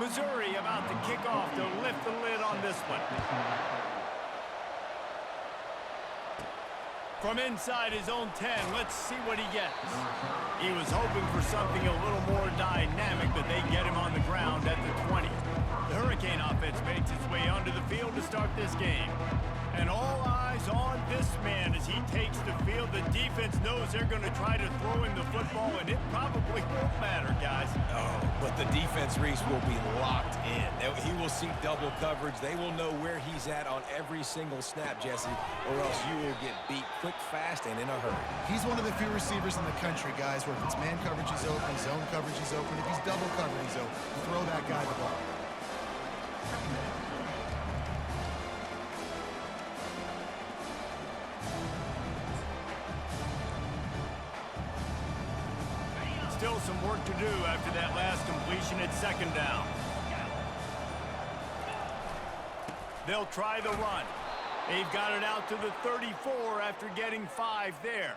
Missouri about to kick off to lift the lid on this one. From inside his own 10, let's see what he gets. He was hoping for something a little more dynamic, but they get him on the ground at the 20. The Hurricane offense makes its way onto the field to start this game. And all eyes on this man as he takes the field. The defense knows they're going to try to throw him the football, and it probably won't matter, guys. Oh, but the defense, Reese, will be locked in. He will see double coverage. They will know where he's at on every single snap, Jesse, or else you will get beat quick, fast, and in a hurry. He's one of the few receivers in the country, guys, where if it's man coverage, he's open, zone coverage, he's open. If he's double covered, he's open. Throw that guy the ball. Still some work to do after that last completion at second down. They'll try the run. They've got it out to the 34 after getting 5 there.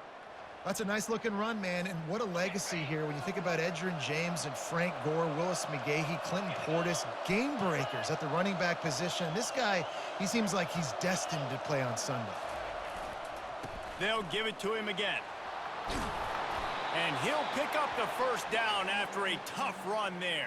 That's a nice-looking run, man, and what a legacy here when you think about Edgerrin James and Frank Gore, Willis McGahee, Clinton Portis, game breakers at the running back position. This guy, he seems like he's destined to play on Sunday. They'll give it to him again. And he'll pick up the first down after a tough run there.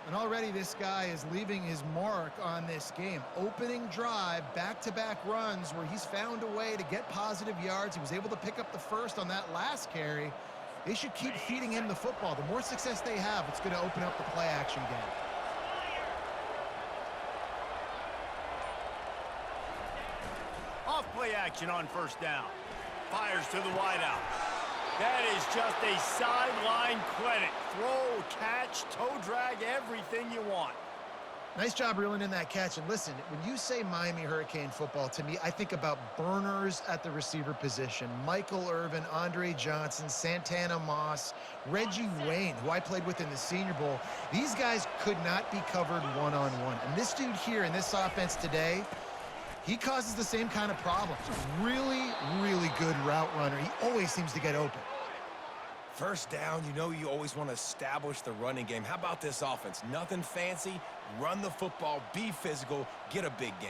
And already this guy is leaving his mark on this game. Opening drive, back-to-back runs where he's found a way to get positive yards. He was able to pick up the first on that last carry. They should keep feeding him the football. The more success they have, it's going to open up the play-action game. Off play action on first down. Fires to the wideout. That is just a sideline credit. Throw, catch, toe drag, everything you want. Nice job reeling in that catch. And listen, when you say Miami Hurricane football, to me, I think about burners at the receiver position. Michael Irvin, Andre Johnson, Santana Moss, Reggie Wayne, who I played with in the Senior Bowl. These guys could not be covered one-on-one. And this dude here in this offense today, he causes the same kind of problems. Really, really good route runner. He always seems to get open. First down, you know you always want to establish the running game. How about this offense? Nothing fancy. Run the football, be physical, get a big gain.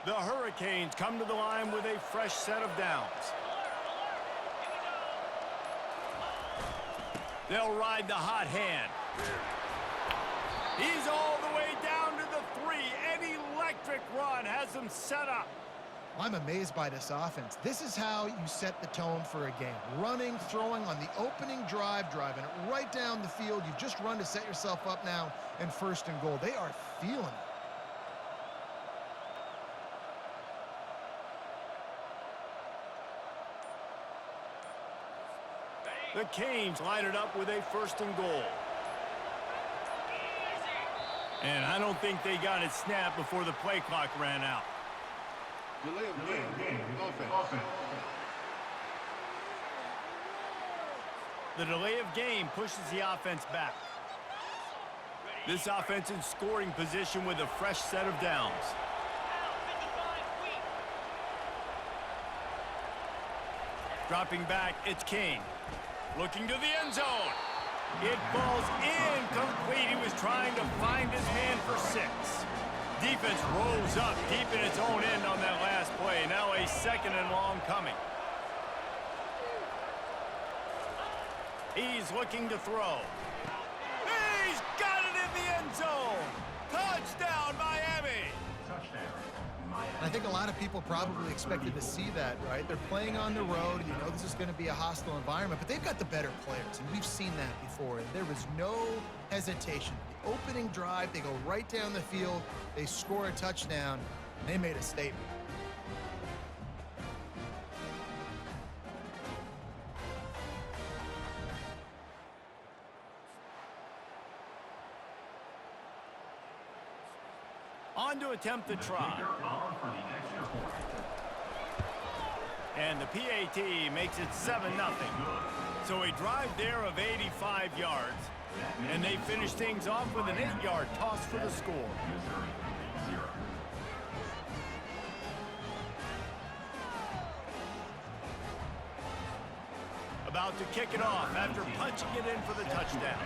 The Hurricanes come to the line with a fresh set of downs. They'll ride the hot hand. He's all the way down to the 3. An electric run has him set up. I'm amazed by this offense. This is how you set the tone for a game. Running, throwing on the opening drive, driving it right down the field. You've just run to set yourself up now in first and goal. They are feeling it. The Canes line it up with a first and goal. And I don't think they got it snapped before the play clock ran out. Delay of game. Offense. The delay of game pushes the offense back. This offense in scoring position with a fresh set of downs. Dropping back, it's King. Looking to the end zone. It falls incomplete. He was trying to find his man for 6. Defense rose up deep in its own end on that last play. Now a second and long coming. He's looking to throw. He's got it in the end zone. Touchdown, Miami. I think a lot of people probably expected to see that, right? They're playing on the road. You know this is going to be a hostile environment, but they've got the better players, and we've seen that before. And there was no hesitation. The opening drive, they go right down the field. They score a touchdown. They made a statement. On to attempt the try. And the PAT makes it 7-0. So a drive there of 85 yards. And they finish things off with an 8-yard toss for the score. about to kick it off after punching it in for the touchdown.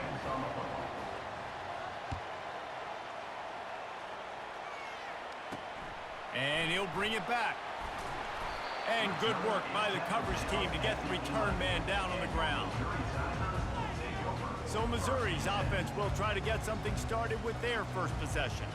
And he'll bring it back. And good work by the coverage team to get the return man down on the ground. So Missouri's offense will try to get something started with their first possession.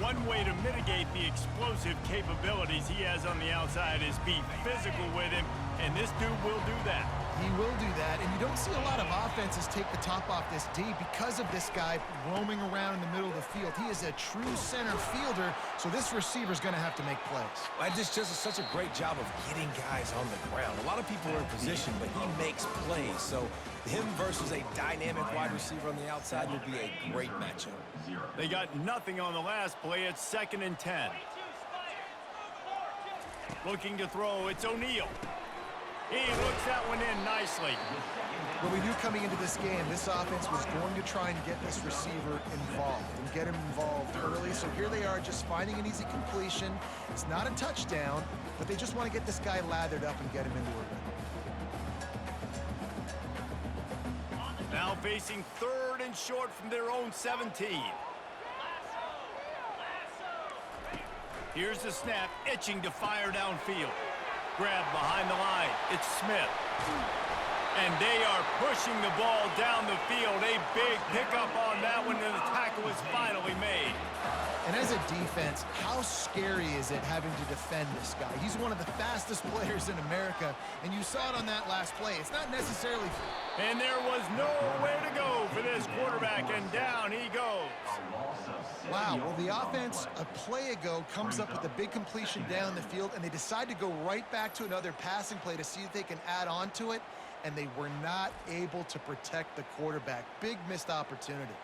One way to mitigate the explosive capabilities he has on the outside is be physical with him, and this dude will do that. He will do that, and you don't see a lot of offenses take the top off this D because of this guy roaming around in the middle of the field. He is a true center fielder, so this receiver's going to have to make plays. I just does such a great job of getting guys on the ground. A lot of people are in position, but he makes plays, so him versus a dynamic wide receiver on the outside will be a great matchup. They got nothing on the last play. It's 2nd and 10. Looking to throw, it's O'Neal. He looks that one in nicely. Well, we knew coming into this game, this offense was going to try and get this receiver involved and get him involved early. So here they are just finding an easy completion. It's not a touchdown, but they just want to get this guy lathered up and get him into a rhythm. Now facing 3rd and short from their own 17. Here's the snap, itching to fire downfield. Grab behind the line. It's Smith. And they are pushing the ball down the field. A big pickup on that one, and the tackle is finally made. And as a defense, how scary is it having to defend this guy? He's one of the fastest players in America, and you saw it on that last play. It's not necessarily... And there was nowhere to go for this quarterback, and down he goes. Wow, well, the offense a play ago comes up with a big completion down the field, and they decide to go right back to another passing play to see if they can add on to it, and they were not able to protect the quarterback. Big missed opportunity.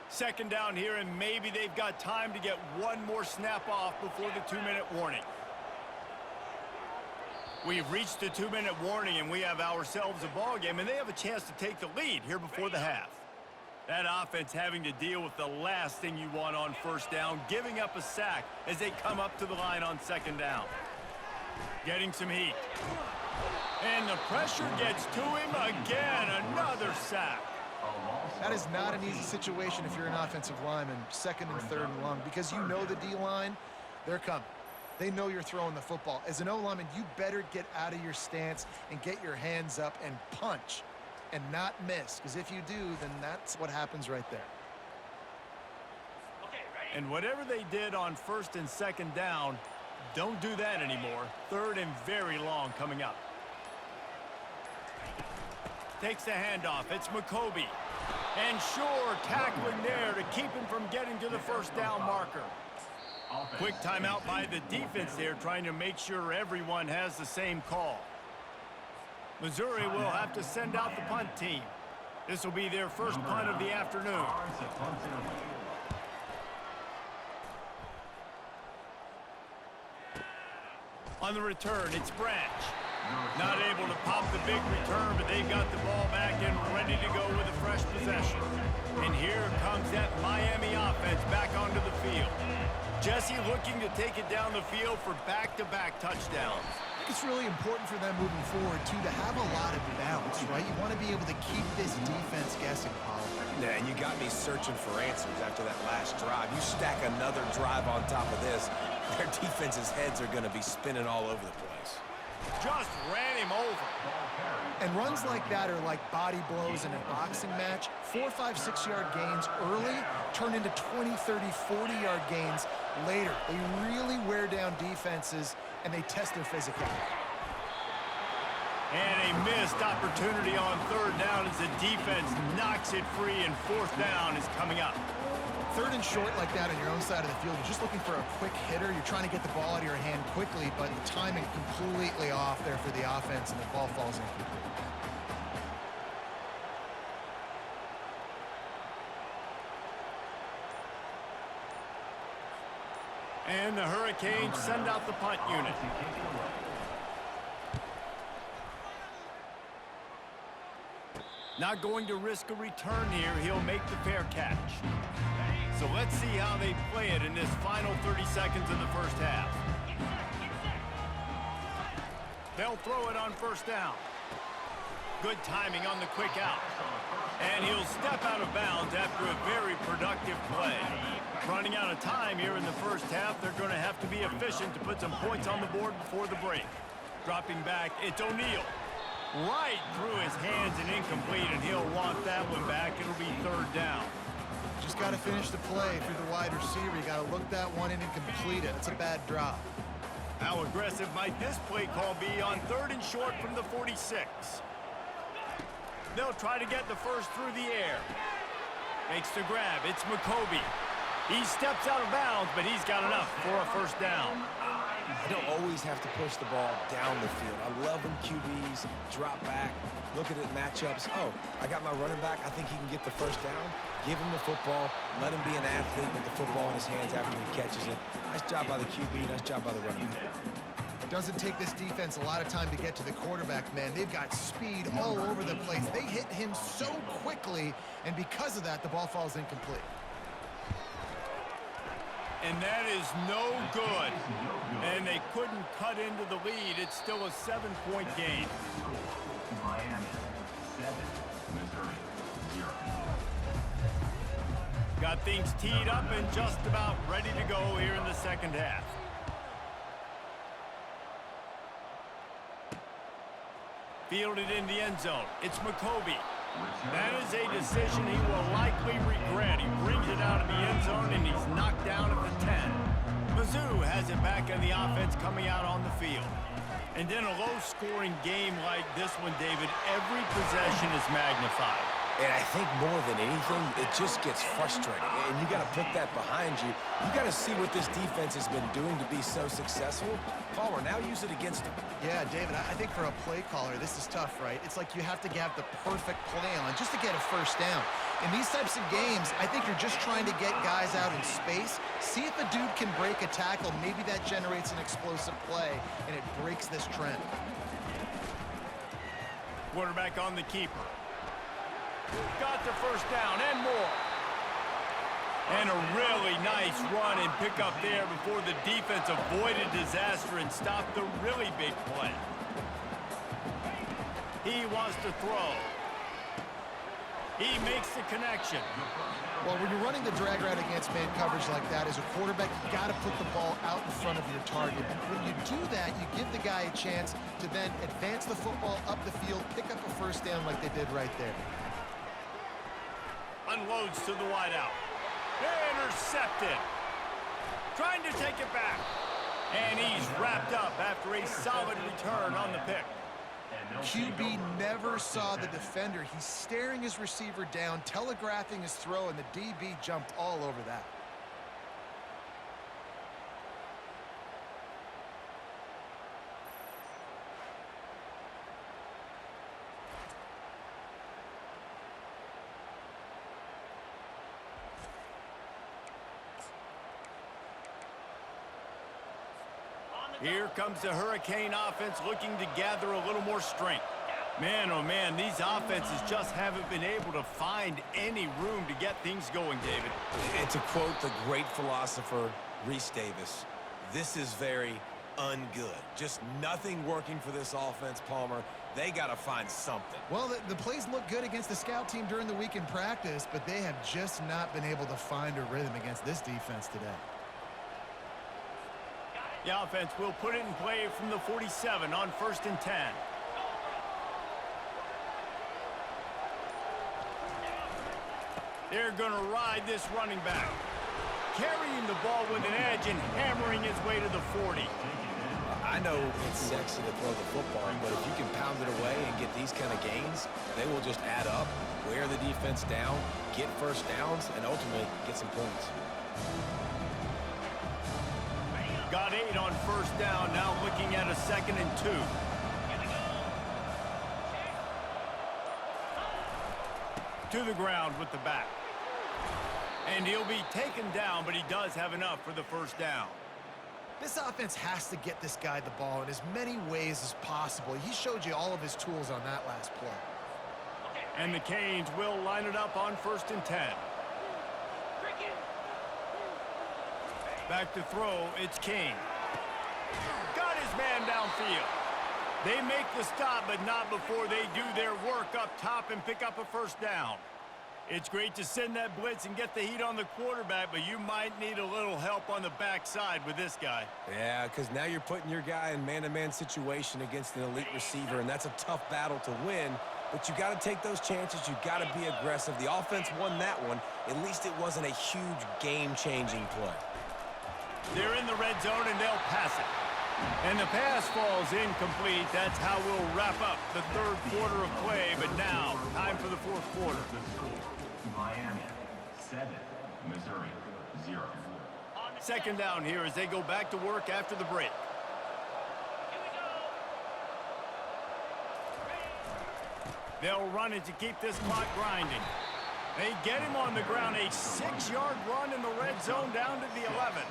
2nd down here, and maybe they've got time to get one more snap off before the 2-minute warning. We've reached the 2-minute warning, and we have ourselves a ball game, and they have a chance to take the lead here before the half. That offense having to deal with the last thing you want on 1st down, giving up a sack as they come up to the line on 2nd down. Getting some heat. And the pressure gets to him again, another sack. That is not an easy situation if you're an offensive lineman, 2nd and 3rd and long, because you know the D-line, they're coming. They know you're throwing the football. As an O-lineman, you better get out of your stance and get your hands up and punch and not miss, because if you do, then that's what happens right there. And whatever they did on 1st and 2nd down, don't do that anymore. 3rd and very long coming up. Takes the handoff. It's McCoby. And sure, tackling there to keep him from getting to the 1st down marker. Quick timeout by the defense there, trying to make sure everyone has the same call. Missouri will have to send out the punt team. This will be their first punt of the afternoon. On the return, it's Branch. Not able to pop the big return, but they've got the ball back and ready to go with a fresh possession. And here comes that Miami offense back onto the field. Jesse looking to take it down the field for back-to-back touchdowns. I think it's really important for them moving forward, too, to have a lot of balance, right? You want to be able to keep this defense guessing, Paul. Yeah, and you got me searching for answers after that last drive. You stack another drive on top of this, their defense's heads are going to be spinning all over the place. Just ran him over. And runs like that are like body blows in a boxing match. 4, 5, 6-yard gains early turn into 20, 30, 40-yard gains later. They really wear down defenses, and they test their physicality. And a missed opportunity on 3rd down as the defense knocks it free, and 4th down is coming up. 3rd and short like that on your own side of the field, you're just looking for a quick hitter. You're trying to get the ball out of your hand quickly, but the timing completely off there for the offense, and the ball falls incomplete. And the Hurricanes send out the punt unit. Not going to risk a return here. He'll make the fair catch. So let's see how they play it in this final 30 seconds of the first half. They'll throw it on first down. Good timing on the quick out. And he'll step out of bounds after a very productive play. Running out of time here in the first half, they're going to have to be efficient to put some points on the board before the break. Dropping back, it's O'Neal. Right through his hands and incomplete, and he'll want that one back. It'll be third down. Just got to finish the play through the wide receiver. You got to look that one in and complete it. It's a bad drop. How aggressive might this play call be on third and short from the 46? They'll try to get the first through the air. Makes the grab. It's McCoby. He steps out of bounds, but he's got enough for a first down. I don't always have to push the ball down the field. I love when QBs drop back, look at it matchups. Oh, I got my running back. I think he can get the first down. Give him the football. Let him be an athlete with the football in his hands after he catches it. Nice job by the QB. Nice job by the running back. Doesn't take this defense a lot of time to get to the quarterback, man. They've got speed all over the place. They hit him so quickly, and because of that, the ball falls incomplete. And that is no good. And they couldn't cut into the lead. It's still a 7-point game. Miami, 7, Missouri, 0. Got things teed up and just about ready to go here in the second half. Fielded in the end zone. It's McCoby. That is a decision he will likely regret. He brings it out of the end zone, and he's knocked down at the 10. Mizzou has it back on the offense coming out on the field. And in a low-scoring game like this one, David, every possession is magnified. And I think more than anything, it just gets frustrating. And you got to put that behind you. You got to see what this defense has been doing to be so successful. Palmer, now use it against them. Yeah, David, I think for a play caller, this is tough, right? It's like you have to have the perfect play on just to get a first down. In these types of games, I think you're just trying to get guys out in space, see if a dude can break a tackle. Maybe that generates an explosive play, and it breaks this trend. Quarterback on the keeper. Got the first down and more. And a really nice run and pick up there before the defense avoided disaster and stopped the really big play. He wants to throw. He makes the connection. Well, when you're running the drag route against man coverage like that, as a quarterback, you got to put the ball out in front of your target. When you do that, you give the guy a chance to then advance the football up the field, pick up a first down like they did right there. Unloads to the wideout. Intercepted. Trying to take it back. And he's wrapped up after a solid return on the pick. QB never saw the defender. He's staring his receiver down, telegraphing his throw, and the DB jumped all over that. Here comes the Hurricane offense looking to gather a little more strength. Man, oh man, these offenses just haven't been able to find any room to get things going, David. And to quote the great philosopher, Reese Davis, this is very ungood. Just nothing working for this offense, Palmer. They got to find something. Well, the plays look good against the scout team during the week in practice, but they have just not been able to find a rhythm against this defense today. The offense will put it in play from the 47 on 1st and 10. They're going to ride this running back. Carrying the ball with an edge and hammering his way to the 40. I know it's sexy to throw the football, but if you can pound it away and get these kind of gains, they will just add up, wear the defense down, get first downs, and ultimately get some points. Got 8 on 1st down, now looking at a 2nd and 2. To the ground with the back. And he'll be taken down, but he does have enough for the first down. This offense has to get this guy the ball in as many ways as possible. He showed you all of his tools on that last play. And the Canes will line it up on 1st and 10. Back to throw, it's King. Got his man downfield. They make the stop, but not before they do their work up top and pick up a first down. It's great to send that blitz and get the heat on the quarterback, but you might need a little help on the backside with this guy. Yeah, because now you're putting your guy in man-to-man situation against an elite receiver, and that's a tough battle to win. But you got to take those chances. You got to be aggressive. The offense won that one. At least it wasn't a huge game-changing play. They're in the red zone, and they'll pass it. And the pass falls incomplete. That's how we'll wrap up the third quarter of play. But now, time for the fourth quarter. Miami 7, Missouri 0. Second down here as they go back to work after the break. They'll run it to keep this clock grinding. They get him on the ground. A 6-yard run in the red zone down to the 11.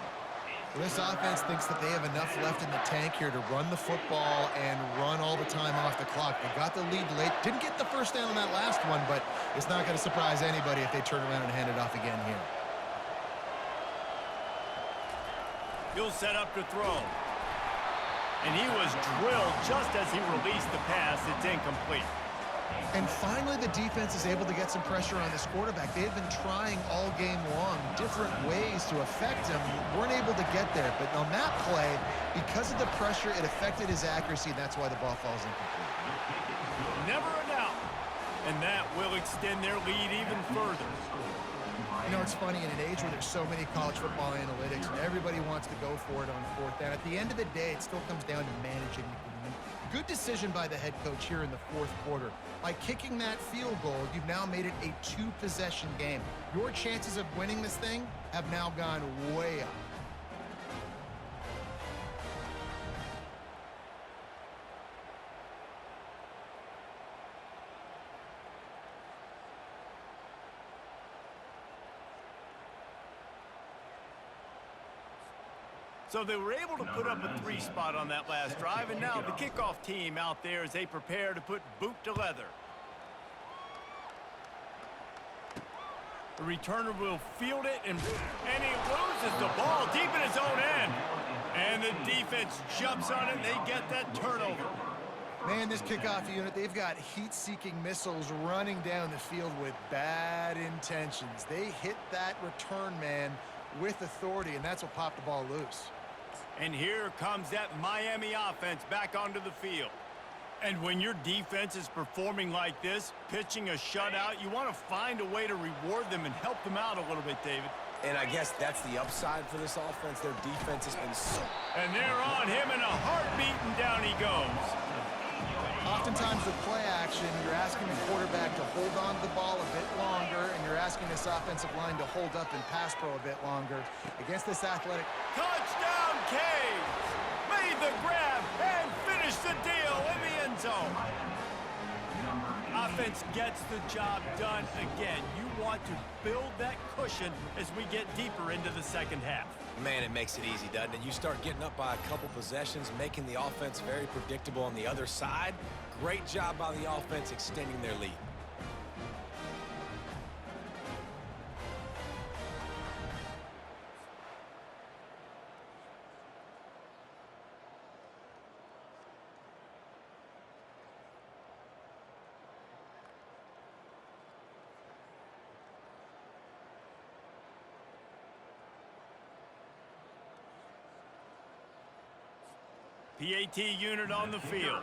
This offense thinks that they have enough left in the tank here to run the football and run all the time off the clock. They got the lead late. Didn't get the first down on that last one, but it's not going to surprise anybody if they turn around and hand it off again here. He'll set up to throw. And he was drilled just as he released the pass. It's incomplete. And finally, the defense is able to get some pressure on this quarterback. They had been trying all game long different ways to affect him. Weren't able to get there. But on that play, because of the pressure, it affected his accuracy, and that's why the ball falls incomplete. Never a doubt. And that will extend their lead even further. You know, it's funny, in an age where there's so many college football analytics and everybody wants to go for it on fourth down, at the end of the day, it still comes down to managing the game. Good decision by the head coach here in the fourth quarter. By kicking that field goal, you've now made it a 2-possession game. Your chances of winning this thing have now gone way up. So they were able to put up a 3 spot on that last drive, and now the kickoff team out there as they prepare to put boot to leather. The returner will field it, and he loses the ball deep in his own end. And the defense jumps on it, and they get that turnover. Man, this kickoff unit, they've got heat-seeking missiles running down the field with bad intentions. They hit that return man with authority, and that's what popped the ball loose. And here comes that Miami offense back onto the field. And when your defense is performing like this, pitching a shutout, you want to find a way to reward them and help them out a little bit, David. And I guess that's the upside for this offense. Their defense has been so... And they're on him in a heartbeat, and down he goes. Oftentimes with play action, you're asking the quarterback to hold on to the ball a bit longer, and you're asking this offensive line to hold up and pass pro a bit longer. Against this athletic... Touchdown, Caves! Made the grab and finished the deal in the end zone. Offense gets the job done again. You want to build that cushion as we get deeper into the second half. Man, it makes it easy, doesn't it? You start getting up by a couple possessions, making the offense very predictable on the other side. Great job by the offense extending their lead. PAT unit on the field.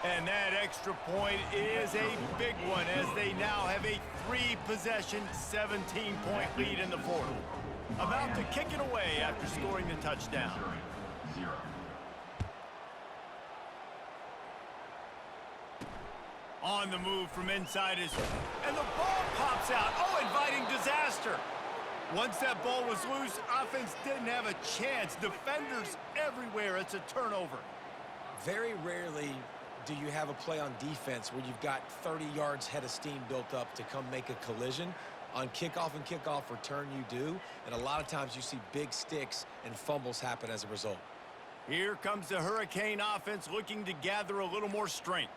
And that extra point is a big one as they now have a 3-possession, 17-point lead in the fourth. About to kick it away after scoring the touchdown. On the move from inside is... And the ball pops out. Oh, inviting disaster. Once that ball was loose, offense didn't have a chance. Defenders everywhere. It's a turnover. Very rarely do you have a play on defense where you've got 30 yards head of steam built up to come make a collision. On kickoff and kickoff return, you do. And a lot of times you see big sticks and fumbles happen as a result. Here comes the Hurricane offense looking to gather a little more strength.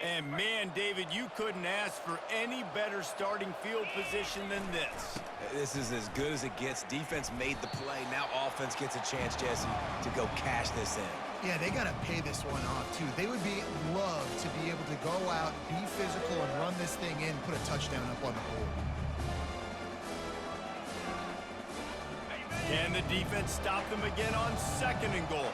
And man, David, you couldn't ask for any better starting field position than this. This is as good as it gets. Defense made the play. Now offense gets a chance, Jesse, to go cash this in. Yeah, they got to pay this one off, too. They would love to be able to go out, be physical, and run this thing in, put a touchdown up on the board. Can the defense stop them again on 2nd and goal?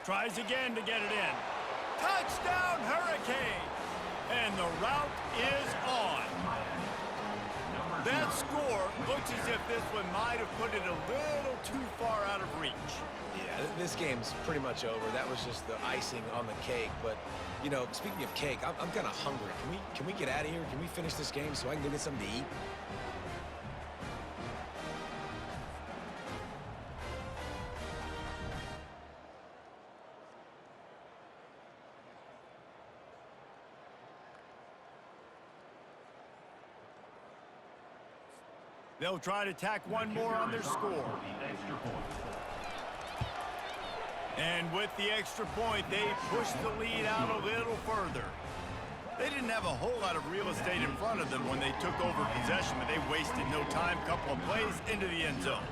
Tries again to get it in. Touchdown, Hurricane! And the route is on. That score looks as if this one might have put it a little too far out of reach. Yeah, this game's pretty much over. That was just the icing on the cake. But, you know, speaking of cake, I'm kind of hungry. Can we get out of here? Can we finish this game so I can go get something to eat? They'll try to tack one more on their score. And with the extra point, they push the lead out a little further. They didn't have a whole lot of real estate in front of them when they took over possession, but they wasted no time. Couple of plays into the end zone.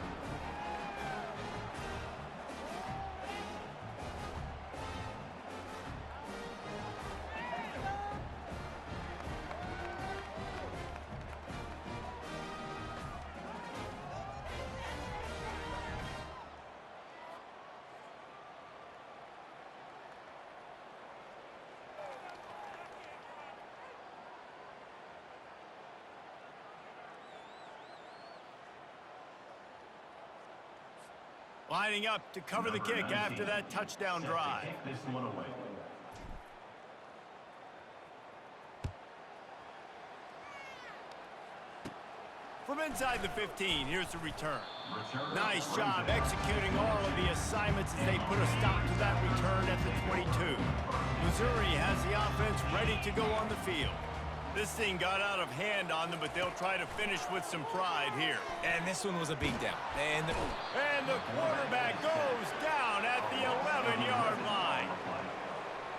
Lining up to cover the kick after that touchdown drive. This one away. From inside the 15, here's the return. Nice job executing all of the assignments as they put a stop to that return at the 22. Missouri has the offense ready to go on the field. This thing got out of hand on them, but they'll try to finish with some pride here. And this one was a beatdown. And the quarterback goes down at the 11-yard line.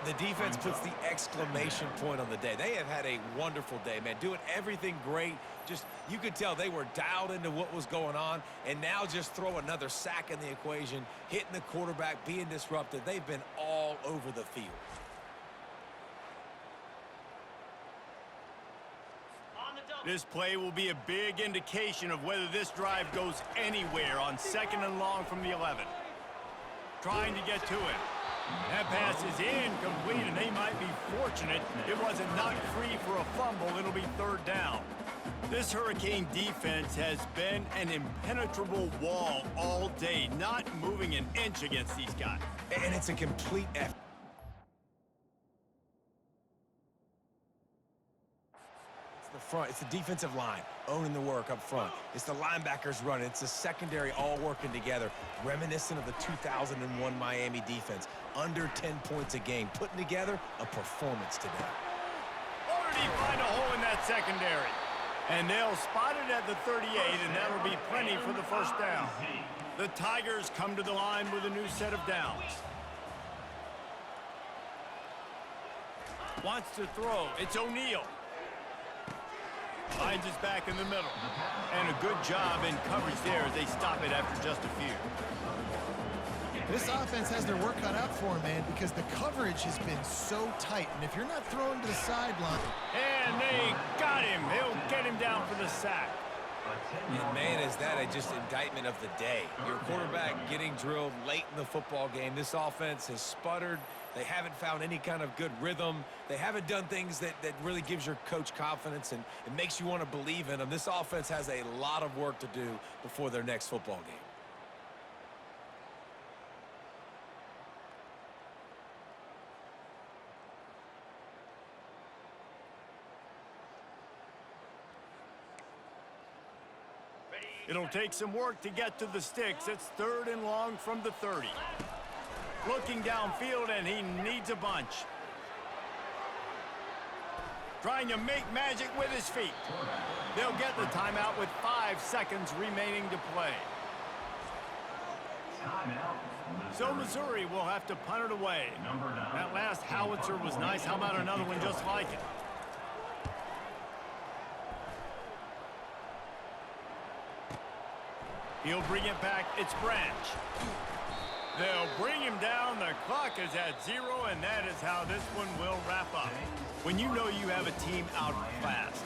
the defense puts the exclamation point on the day. They have had a wonderful day, man. Doing everything great. Just, you could tell they were dialed into what was going on. And now just throw another sack in the equation, hitting the quarterback, being disrupted. They've been all over the field. This play will be a big indication of whether this drive goes anywhere on 2nd and long from the 11. Trying to get to it. That pass is incomplete, and they might be fortunate it wasn't knocked free for a fumble. It'll be 3rd down. This Hurricane defense has been an impenetrable wall all day, not moving an inch against these guys. And it's a complete effort. Front. It's the defensive line owning the work up front. It's the linebackers running. It's the secondary all working together, reminiscent of the 2001 Miami defense. Under 10 points a game, putting together a performance today. Already find a hole in that secondary. And they'll spot it at the 38, and that'll be plenty for the 1st down. The Tigers come to the line with a new set of downs. Wants to throw. It's O'Neal. Finds his back in the middle. And a good job in coverage there as they stop it after just a few. This offense has their work cut out for them, man, because the coverage has been so tight. And if you're not throwing to the sideline. And they got him. They'll get him down for the sack. And man, is that a just indictment of the day. Your quarterback getting drilled late in the football game. This offense has sputtered. They haven't found any kind of good rhythm. They haven't done things that really gives your coach confidence and it makes you want to believe in them. This offense has a lot of work to do before their next football game. It'll take some work to get to the sticks. It's 3rd and long from the 30. Looking downfield, and he needs a bunch. Trying to make magic with his feet. They'll get the timeout with 5 seconds remaining to play. Timeout. So Missouri will have to punt it away. Number 9. That last howitzer was nice. How about another one just like it? He'll bring it back. It's Branch. They'll bring him down. The clock is at 0, and that is how this one will wrap up. When you know you have a team outclassed,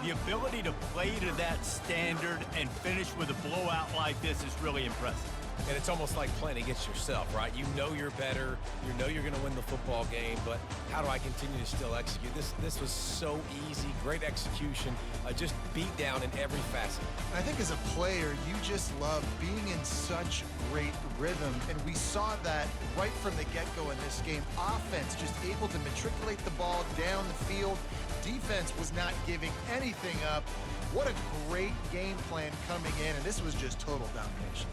the ability to play to that standard and finish with a blowout like this is really impressive. And it's almost like playing against yourself, right? You know you're better. You know you're going to win the football game, but how do I continue to still execute? This was so easy, great execution, just beat down in every facet. I think as a player, you just love being in such great rhythm, and we saw that right from the get-go in this game. Offense just able to matriculate the ball down the field. Defense was not giving anything up. What a great game plan coming in, and this was just total domination.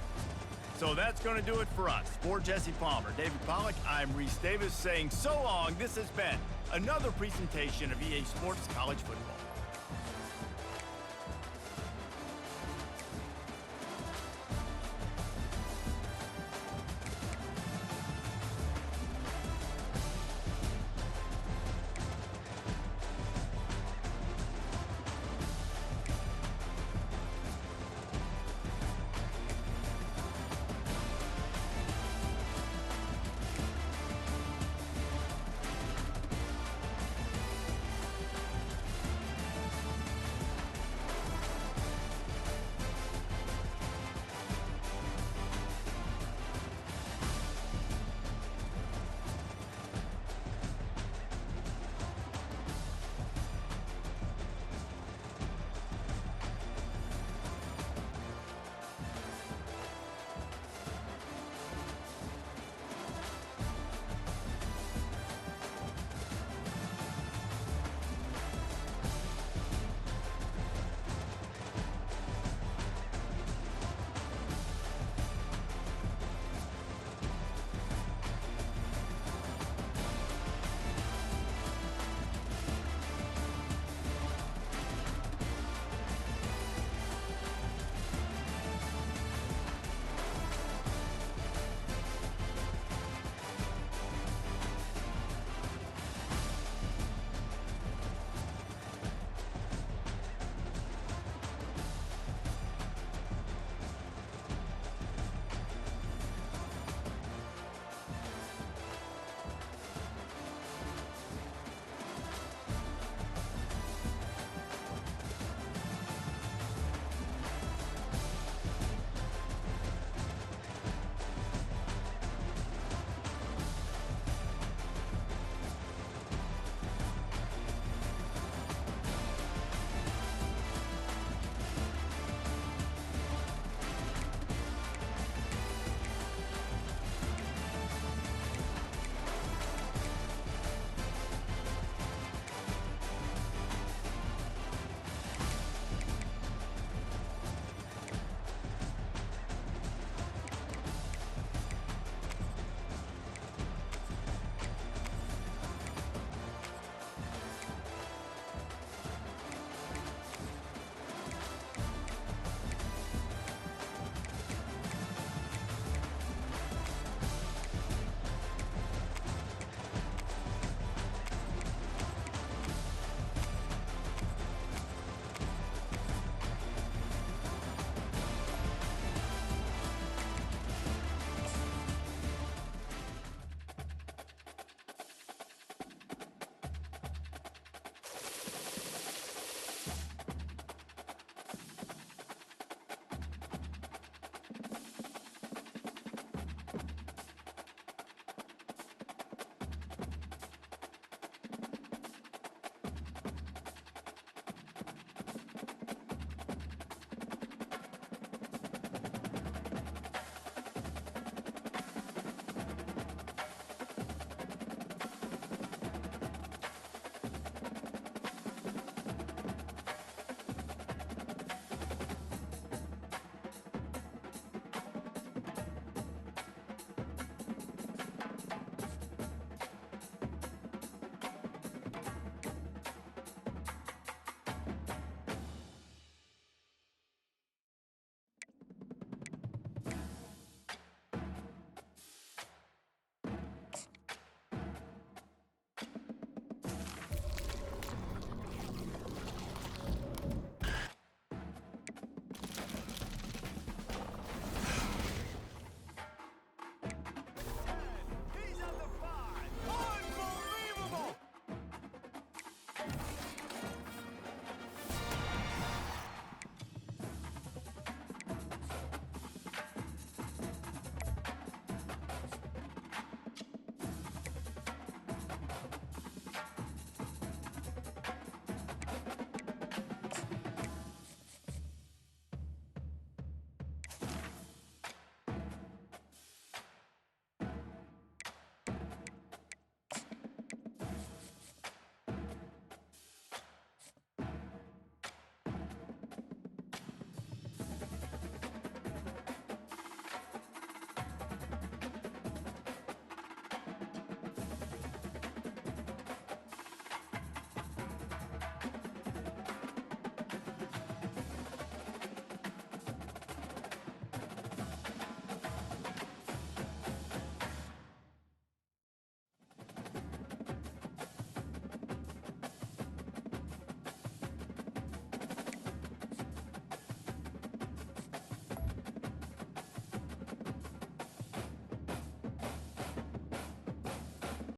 So that's going to do it for us. For Jesse Palmer, David Pollack, I'm Reese Davis saying so long. This has been another presentation of EA Sports College Football.